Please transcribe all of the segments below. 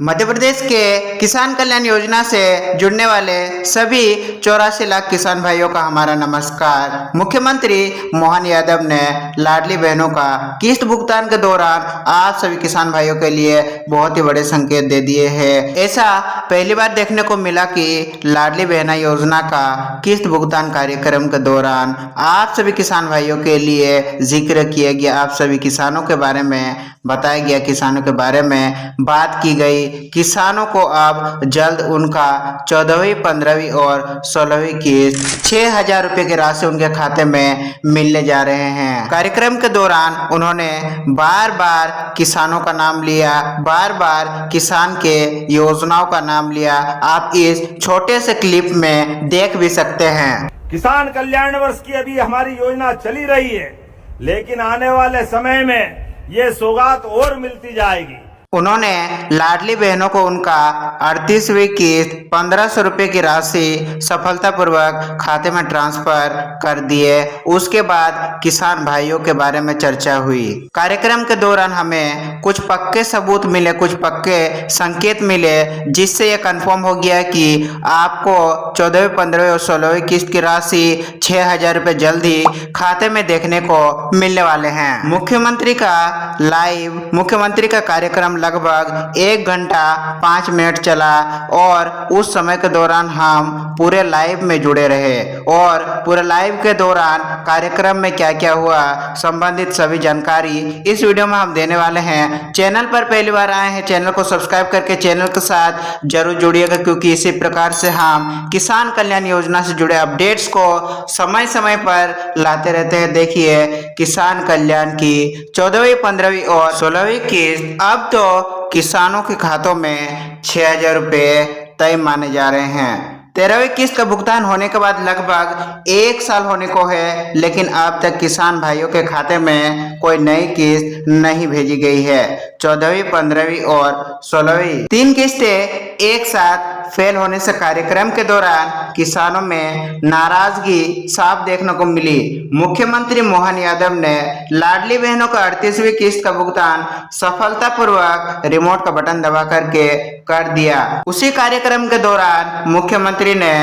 मध्य प्रदेश के किसान कल्याण योजना से जुड़ने वाले सभी 84 लाख किसान भाइयों का हमारा नमस्कार। मुख्यमंत्री मोहन यादव ने लाडली बहनों का किस्त भुगतान के दौरान आप सभी किसान भाइयों के लिए बहुत ही बड़े संकेत दे दिए हैं। ऐसा पहली बार देखने को मिला कि लाडली बहना योजना का किस्त भुगतान कार्यक्रम के दौरान आप सभी किसान भाइयों के लिए जिक्र किया गया, आप सभी किसानों के बारे में बताया गया, किसानों के बारे में बात की गई। किसानों को अब जल्द उनका 14वीं, 15वीं और 16वीं किस्त 6,000 रुपये की राशि उनके खाते में मिलने जा रहे हैं। कार्यक्रम के दौरान उन्होंने बार बार किसानों का नाम लिया, बार बार किसान के योजनाओं का नाम लिया। आप इस छोटे से क्लिप में देख भी सकते हैं। किसान कल्याण वर्ष की अभी हमारी योजना चली रही है, लेकिन आने वाले समय में ये सौगात और मिलती जाएगी। उन्होंने लाडली बहनों को उनका 38वीं किस्त 1500 रुपये की राशि सफलतापूर्वक खाते में ट्रांसफर कर दिए। उसके बाद किसान भाइयों के बारे में चर्चा हुई। कार्यक्रम के दौरान हमें कुछ पक्के सबूत मिले, कुछ पक्के संकेत मिले, जिससे यह कंफर्म हो गया कि आपको 14वीं, 15वीं और 16वीं किस्त की राशि 6,000 रुपये जल्द ही खाते में देखने को मिलने वाले हैं। मुख्यमंत्री का कार्यक्रम लगभग 1 घंटा 5 मिनट चला और उस समय के दौरान हम पूरे लाइव में जुड़े रहे और पूरे लाइव के दौरान कार्यक्रम में क्या क्या हुआ संबंधित सभी जानकारी इस वीडियो में हम देने वाले हैं। चैनल पर पहली बार आए हैं, चैनल को सब्सक्राइब करके चैनल के साथ जरूर जुड़िएगा, क्योंकि इसी प्रकार से हम किसान कल्याण योजना से जुड़े अपडेट्स को समय समय पर लाते रहते हैं। देखिए, किसान कल्याण की 14वीं, 15वीं और 16वीं किस्त अब तो किसानों के खातों में 6,000 रुपये तय माने जा रहे हैं। 13वीं किस्त का भुगतान होने के बाद लगभग 1 साल होने को है, लेकिन अब तक किसान भाइयों के खाते में कोई नई किस्त नहीं भेजी गई है। 14वीं, 15वीं और 16वीं 3 किस्तें एक साथ फेल होने से कार्यक्रम के दौरान किसानों में नाराजगी साफ देखने को मिली। मुख्यमंत्री मोहन यादव ने लाडली बहनों का 38वीं किस्त का भुगतान सफलतापूर्वक रिमोट का बटन दबा करके कर दिया। उसी कार्यक्रम के दौरान मुख्यमंत्री ने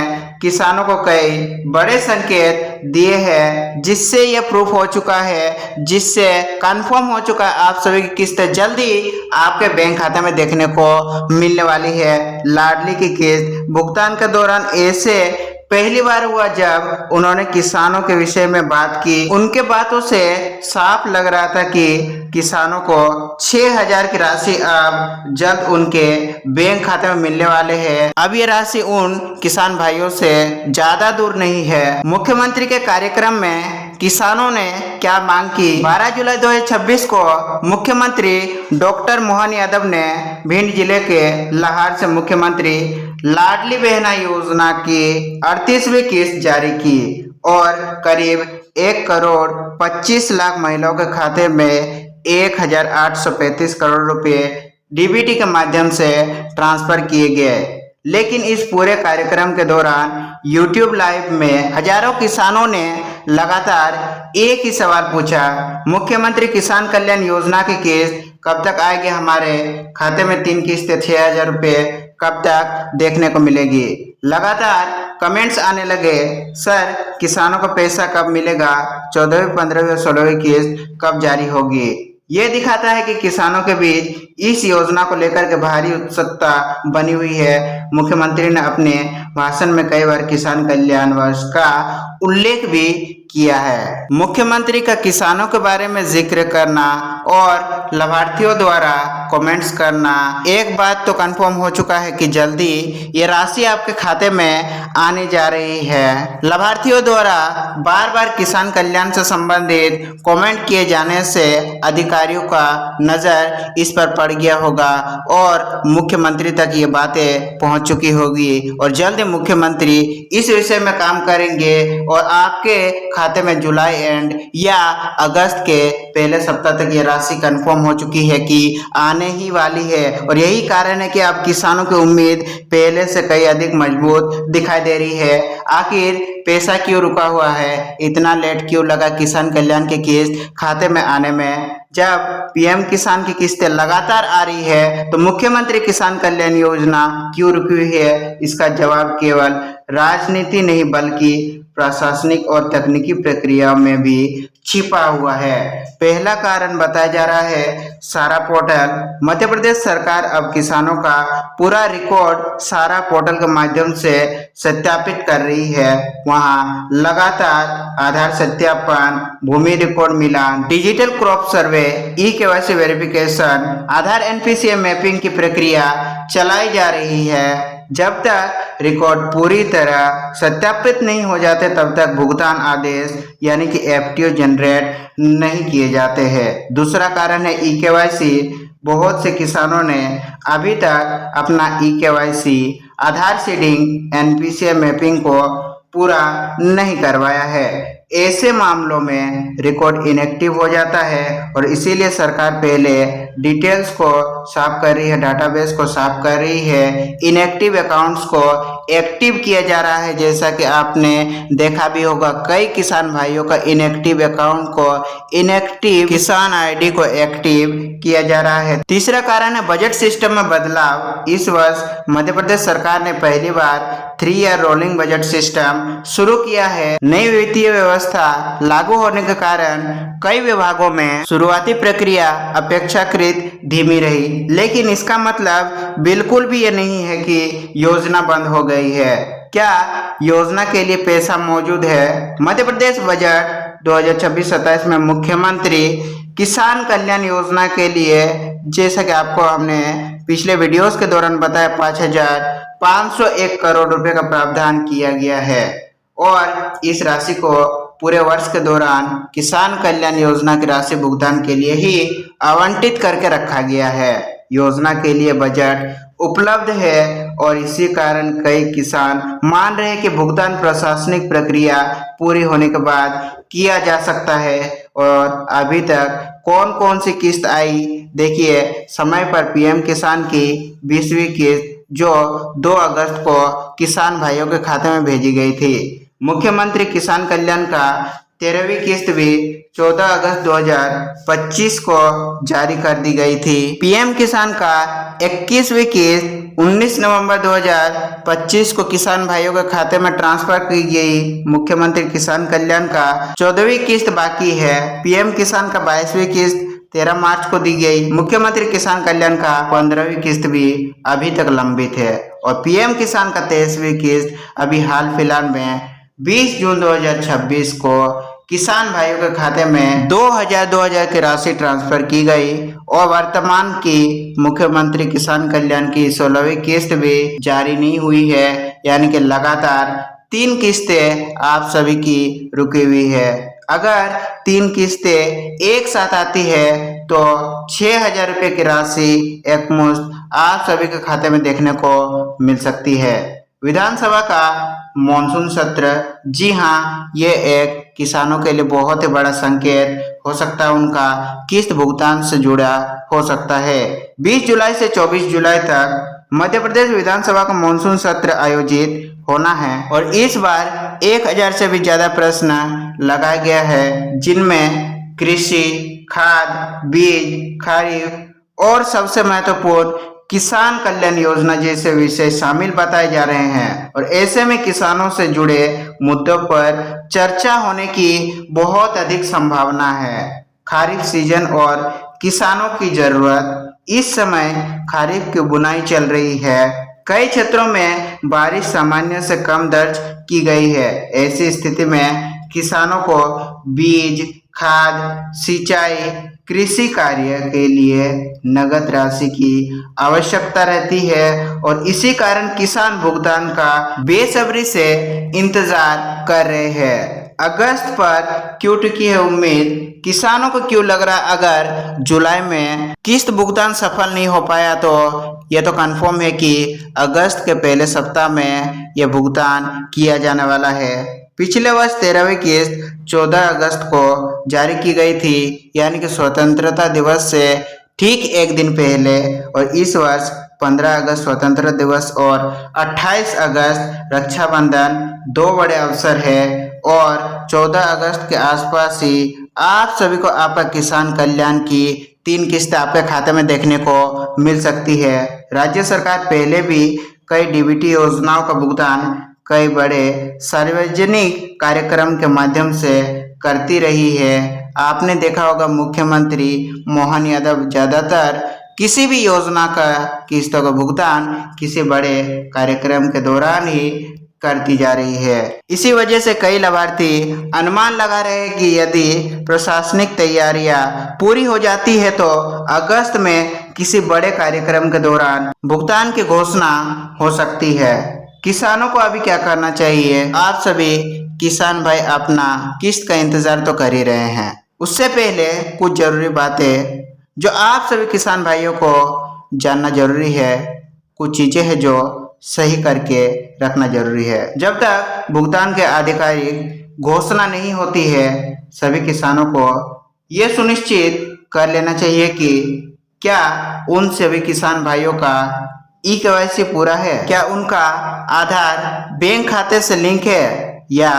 किसानों को कई बड़े संकेत दिए हैं, जिससे यह प्रूफ हो चुका है, जिससे कंफर्म हो चुका है आप सभी की किस्त जल्दी आपके बैंक खाते में देखने को मिलने वाली है। लाडली की किस्त भुगतान के दौरान ऐसे पहली बार हुआ जब उन्होंने किसानों के विषय में बात की। उनके बातों से साफ लग रहा था कि किसानों को 6,000 की राशि अब जल्द उनके बैंक खाते में मिलने वाले हैं। अब ये राशि उन किसान भाइयों से ज्यादा दूर नहीं है। मुख्यमंत्री के कार्यक्रम में किसानों ने क्या मांग की? 12 जुलाई 2026 को मुख्यमंत्री डॉक्टर मोहन यादव ने भिंड जिले के लाहार से मुख्यमंत्री लाडली बहना योजना की 38वीं किस्त जारी की और करीब 1 करोड़ 25 लाख महिलाओं के खाते में 1,835 करोड़ रुपए डीबीटी के माध्यम से ट्रांसफर किए गए। लेकिन इस पूरे कार्यक्रम के दौरान YouTube लाइव में हजारों किसानों ने लगातार एक ही सवाल पूछा, मुख्यमंत्री किसान कल्याण योजना की किस्त कब तक आएगी हमारे खाते में? 3 किस्तें 6,000 रुपये कब तक देखने को मिलेगी? लगातार कमेंट्स आने लगे, सर किसानों को पैसा कब मिलेगा? 14वीं, 15वीं और 16वीं किस्त कब जारी होगी? ये दिखाता है कि किसानों के बीच इस योजना को लेकर के भारी उत्सुकता बनी हुई है। मुख्यमंत्री ने अपने भाषण में कई बार किसान कल्याण वर्ष का उल्लेख भी किया है। मुख्यमंत्री का किसानों के बारे में जिक्र करना और लाभार्थियों द्वारा कमेंट्स करना, एक बात तो कंफर्म हो चुका है कि जल्दी ये राशि आपके खाते में आने जा रही है। लाभार्थियों द्वारा बार बार किसान कल्याण से संबंधित कमेंट किए जाने से अधिकारियों का नजर इस पर पड़ गया होगा और मुख्यमंत्री तक ये बातें पहुंच चुकी होगी और जल्द मुख्यमंत्री इस विषय में काम करेंगे और आपके खाते में जुलाई एंड या अगस्त के पहले सप्ताह तक ये राशि कंफर्म हो चुकी है कि आने ही वाली है। और यही कारण है कि अब किसानों की उम्मीद पहले से कई अधिक मजबूत दिखाई दे रही है। आखिर पैसा क्यों रुका हुआ है, इतना लेट क्यों लगा किसान कल्याण की किस्त खाते में आने में? जब पीएम किसान की किस्तें लगातार आ रही है तो मुख्यमंत्री किसान कल्याण योजना क्यों रुकी हुई है? इसका जवाब केवल राजनीति नहीं बल्कि प्रशासनिक और तकनीकी प्रक्रिया में भी छिपा हुआ है। पहला कारण बताया जा रहा है सारा पोर्टल। मध्य प्रदेश सरकार अब किसानों का पूरा रिकॉर्ड सारा पोर्टल के माध्यम से सत्यापित कर रही है। वहां लगातार आधार सत्यापन, भूमि रिकॉर्ड मिलान, digital crop survey, e KYC verification, Aadhaar NPCA mapping की प्रक्रिया चलाई जा रही है। जब तक रिकॉर्ड पूरी तरह सत्यापित नहीं हो जाते तब तक भुगतान आदेश यानी कि एफटीओ जनरेट नहीं किए जाते हैं। दूसरा कारण है ई-केवाईसी। बहुत से किसानों ने अभी तक अपना ई-केवाईसी, आधार सीडिंग, एनपीसीए मैपिंग को पूरा नहीं करवाया है। ऐसे मामलों में रिकॉर्ड इनएक्टिव हो जाता है और इसीलिए सरकार पहले डिटेल्स को साफ कर रही है, डाटाबेस को साफ कर रही है, इनएक्टिव अकाउंट्स को एक्टिव किया जा रहा है। जैसा कि आपने देखा भी होगा कई किसान भाइयों का इनएक्टिव अकाउंट को इनएक्टिव, किसान आईडी को एक्टिव किया जा रहा है। तीसरा कारण है बजट सिस्टम में बदलाव। इस वर्ष मध्य प्रदेश सरकार ने पहली बार 3 ईयर रोलिंग बजट सिस्टम शुरू किया है। नई वित्तीय व्यवस्था लागू होने के कारण कई विभागों में शुरुआती प्रक्रिया अपेक्षाकृत धीमी रही, लेकिन इसका मतलब बिल्कुल भी ये नहीं है कि योजना बंद हो गई है। क्या योजना के लिए पैसा मौजूद है? मध्य प्रदेश बजट 2026-27 में मुख्यमंत्री किसान कल्याण योजना के लिए, जैसा कि आपको हमने पिछले वीडियोस के दौरान बताया, 5,501 करोड़ रुपए का प्रावधान किया गया है और इस राशि को पूरे वर्ष के दौरान किसान कल्याण योजना की राशि भुगतान के लिए ही आवंटित करके रखा गया है। योजना के लिए बजट उपलब्ध है और इसी कारण कई किसान मान रहे हैं कि भुगतान प्रशासनिक प्रक्रिया पूरी होने के बाद किया जा सकता है। और अभी तक कौन कौन सी किस्त आई, देखिए समय पर पीएम किसान की 20वीं किस्त जो 2 अगस्त को किसान भाइयों के खाते में भेजी गई थी। मुख्यमंत्री किसान कल्याण का 13वीं किस्त भी 14 अगस्त 2025 को जारी कर दी गई थी। पीएम किसान का 21वीं किस्त 19 नवंबर 2025 को किसान भाइयों के खाते में ट्रांसफर की गई। मुख्यमंत्री किसान कल्याण का 14वीं किस्त बाकी है। पीएम किसान का 22वीं किस्त 13 मार्च को दी गई। मुख्यमंत्री किसान कल्याण का 15वीं किस्त भी अभी तक लंबित है और पीएम किसान का 23वीं किस्त अभी हाल फिलहाल में 20 जून 2026 को किसान भाइयों के खाते में 2000 की राशि ट्रांसफर की गई और वर्तमान की मुख्यमंत्री किसान कल्याण की 16वीं किस्त भी जारी नहीं हुई है, यानी कि लगातार 3 किस्तें आप सभी की रुकी हुई है। अगर 3 किस्तें एक साथ आती है तो 6,000 रुपये की राशि एकमुश्त आप सभी के खाते में देखने को मिल सकती है। विधानसभा का मॉनसून सत्र, जी हाँ, ये एक किसानों के लिए बहुत ही बड़ा संकेत हो सकता है, उनका किस्त भुगतान से जुड़ा हो सकता है। 20 जुलाई से 24 जुलाई तक मध्य प्रदेश विधानसभा का मॉनसून सत्र आयोजित होना है और इस बार 1000 से भी ज्यादा प्रश्न लगाया गया है, जिनमें कृषि, खाद, बीज, खरीफ और सबसे महत्वपूर्ण किसान कल्याण योजना जैसे विषय शामिल बताए जा रहे हैं। और ऐसे में किसानों से जुड़े मुद्दों पर चर्चा होने की बहुत अधिक संभावना है। खरीफ सीजन और किसानों की जरूरत। इस समय खरीफ की बुनाई चल रही है। कई क्षेत्रों में बारिश सामान्य से कम दर्ज की गई है। ऐसी स्थिति में किसानों को बीज, खाद, सिंचाई, कृषि कार्य के लिए नगद राशि की आवश्यकता रहती है और इसी कारण किसान भुगतान का बेसब्री से इंतजार कर रहे हैं। अगस्त पर क्यों टिकी है उम्मीद? किसानों को क्यों लग रहा अगर जुलाई में किस्त भुगतान सफल नहीं हो पाया तो यह तो कंफर्म है कि अगस्त के पहले सप्ताह में यह भुगतान किया जाने वाला है। पिछले वर्ष 13वीं किस्त 14 अगस्त को जारी की गई थी, यानी कि स्वतंत्रता दिवस से ठीक एक दिन पहले। और इस वर्ष 15 अगस्त स्वतंत्रता दिवस और 28 अगस्त रक्षाबंधन दो बड़े अवसर है। और 14 अगस्त के आसपास ही आप सभी को आपका किसान कल्याण की 3 किस्तें आपके खाते में देखने को मिल सकती है। राज्य सरकार पहले भी कई डीबीटी योजनाओं का भुगतान कई बड़े सार्वजनिक कार्यक्रम के माध्यम से करती रही है। आपने देखा होगा मुख्यमंत्री मोहन यादव ज्यादातर किसी भी योजना का किस्तों का भुगतान किसी बड़े कार्यक्रम के दौरान ही करती जा रही है। इसी वजह से कई लाभार्थी अनुमान लगा रहे हैं कि यदि प्रशासनिक तैयारियां पूरी हो जाती है तो अगस्त में किसी बड़े कार्यक्रम के दौरान भुगतान की घोषणा हो सकती है। किसानों को अभी क्या करना चाहिए? आप सभी किसान भाई अपना किस्त का इंतजार तो कर ही रहे हैं। उससे पहले कुछ जरूरी बातें जो आप सभी किसान भाइयों को जानना जरूरी है, कुछ चीजें हैं जो सही करके रखना जरूरी है। जब तक भुगतान के आधिकारिक घोषणा नहीं होती है, सभी किसानों को यह सुनिश्चित कर लेना चाहिए कि क्या उन सभी किसान भाइयों का ई-केवाईसी पूरा है, क्या उनका आधार बैंक खाते से लिंक है या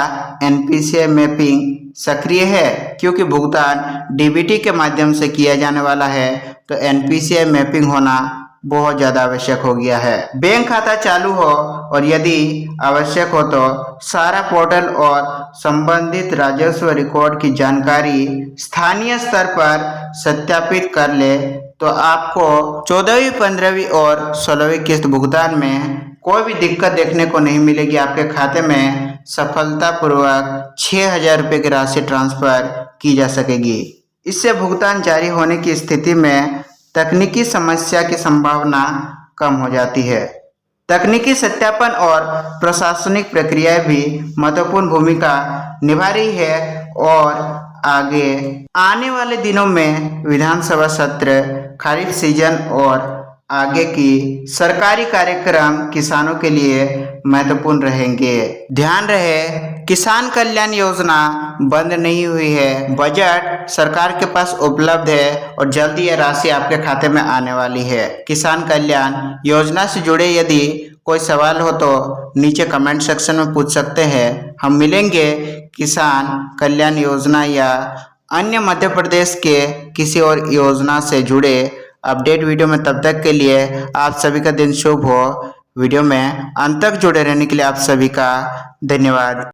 एनपीसीआई मैपिंग सक्रिय है। क्योंकि भुगतान डीबीटी के माध्यम से किया जाने वाला है तो एनपीसीआई मैपिंग होना बहुत ज़्यादा आवश्यक हो गया है। बैंक खाता चालू हो और यदि आवश्यक हो तो सारा पोर्टल और संबंधित राजस्व रिकॉर्ड की जानकारी स्थानीय स्तर पर सत्यापित कर ले तो आपको 14वीं, 15वीं और 16वीं किस्त भुगतान में कोई भी दिक्कत देखने को नहीं मिलेगी। आपके खाते में सफलतापूर्वक 6,000 रुपये की राशि ट्रांसफर की जा सकेगी। इससे भुगतान जारी होने की स्थिति में तकनीकी समस्या की संभावना कम हो जाती है। तकनीकी सत्यापन और प्रशासनिक प्रक्रियाएं भी महत्वपूर्ण भूमिका निभा रही है। और आगे आने वाले दिनों में विधानसभा सत्र, खरीफ सीजन और आगे की सरकारी कार्यक्रम किसानों के लिए महत्वपूर्ण रहेंगे। ध्यान रहे, किसान कल्याण योजना बंद नहीं हुई है। बजट सरकार के पास उपलब्ध है और जल्दी यह राशि आपके खाते में आने वाली है। किसान कल्याण योजना से जुड़े यदि कोई सवाल हो तो नीचे कमेंट सेक्शन में पूछ सकते हैं। हम मिलेंगे किसान कल्याण योजना या अन्य मध्य प्रदेश के किसी और योजना से जुड़े अपडेट वीडियो में। तब तक के लिए आप सभी का दिन शुभ हो। वीडियो में अंत तक जुड़े रहने के लिए आप सभी का धन्यवाद।